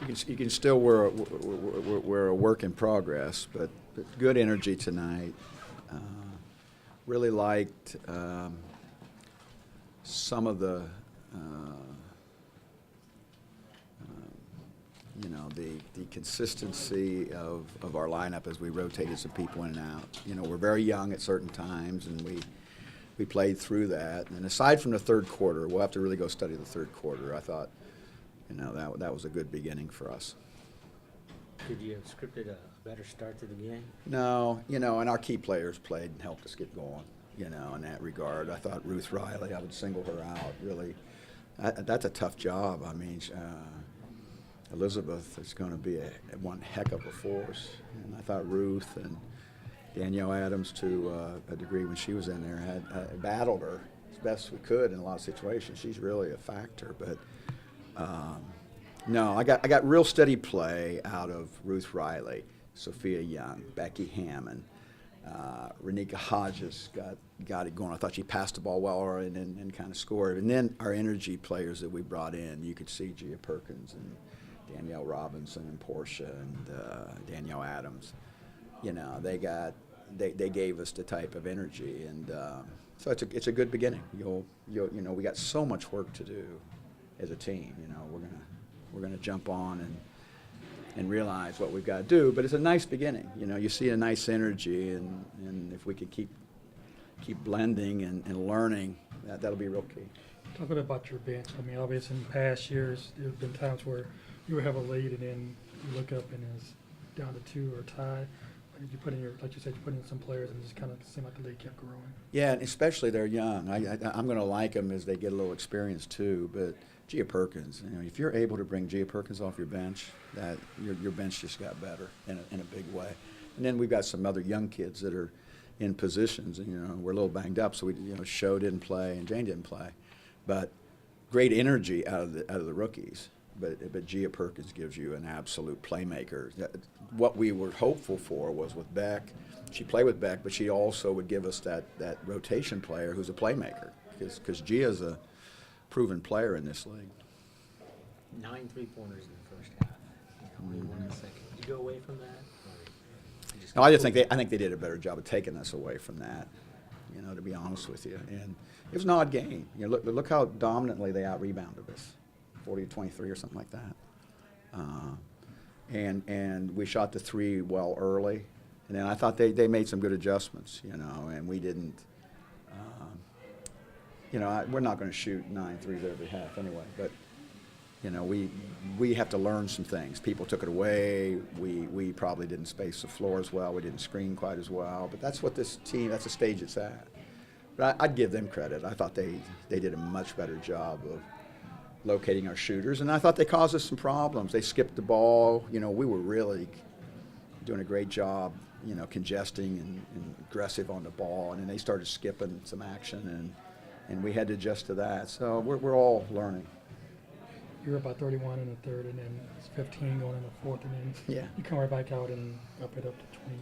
You can still we're a work in progress, but good energy tonight. Really liked some of the the consistency of our lineup as we rotated some people in and out. We're very young at certain times, and we played through that. And aside from the third quarter, we'll have to really go study the third quarter. I thought, that was a good beginning for us. Could you have scripted a better start to the game? No, and our key players played and helped us get going, in that regard. I thought Ruth Riley, I would single her out, really. That's a tough job. I mean, Elizabeth is going to be one heck of a force. And I thought Ruth and Danielle Adams, to a degree when she was in there, had battled her as best we could in a lot of situations. She's really a factor. But no, I got real steady play out of Ruth Riley, Sophia Young, Becky Hammond, Renika Hodges got it going. I thought she passed the ball well and kind of scored. And then our energy players that we brought in, you could see Gia Perkins and Danielle Robinson and Portia and Danielle Adams. They gave us the type of energy, and so it's a good beginning. We got so much work to do as a team. We're gonna jump on and realize what we've got to do, but it's a nice beginning. You see a nice energy, and if we could keep blending and learning, that'll be real key. Talk a bit about your bench. I mean, obviously in past years, there have been times where you would have a lead and then you look up and it's down to 2 or tied. You put in like you said, you put in some players and it just kind of seemed like the league kept growing. Yeah, and especially they're young. I'm going to like them as they get a little experience too. But Gia Perkins, if you're able to bring Gia Perkins off your bench, that your bench just got better in a big way. And then we've got some other young kids that are in positions, and we're a little banged up. So Sho didn't play and Jane didn't play, but great energy out of the rookies. But Gia Perkins gives you an absolute playmaker. What we were hopeful for was with Beck. She played with Beck, but she also would give us that rotation player who's a playmaker, because Gia's a proven player in this league. 9 3-pointers in the first half. We won in the second. Did you go away from that? No, I think they did a better job of taking us away from that. To be honest with you, and it was an odd game. Look how dominantly they out-rebounded us. 40-23 or something like that. And we shot the 3 well early. And then I thought they made some good adjustments, and we didn't. We're not going to shoot 9 threes every half anyway, but, we have to learn some things. People took it away. We probably didn't space the floor as well. We didn't screen quite as well. But that's what this team, that's the stage it's at. But I'd give them credit. I thought they did a much better job of locating our shooters, and I thought they caused us some problems. They skipped the ball. We were really doing a great job, congesting and aggressive on the ball, and then they started skipping some action, and we had to adjust to that. So we're all learning. You were about 31 in the third, and then it's 15 going in the fourth, and then you come right back out and up it up to 20.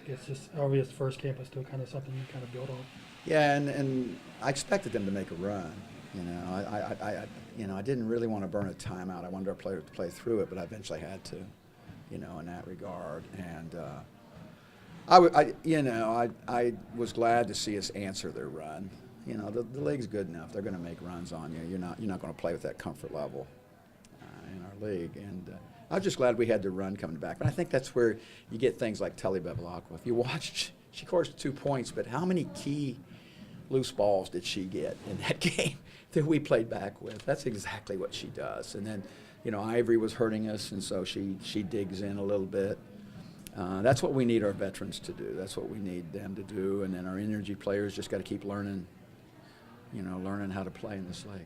It's just obvious first game, but still kind of something you kind of build on. Yeah, and I expected them to make a run. I didn't really want to burn a timeout. I wanted our players to play through it, but I eventually had to, in that regard. And I was glad to see us answer their run. The league's good enough; they're going to make runs on you. You're not going to play with that comfort level in our league. And I was just glad we had the run coming back. But I think that's where you get things like Telly Bevilacqua. If you watch, she scored 2 points, but how many key loose balls did she get in that game that we played back with? That's exactly what she does. And then, Ivory was hurting us, and so she digs in a little bit. That's what we need our veterans to do. That's what we need them to do. And then our energy players just got to keep learning how to play in this league.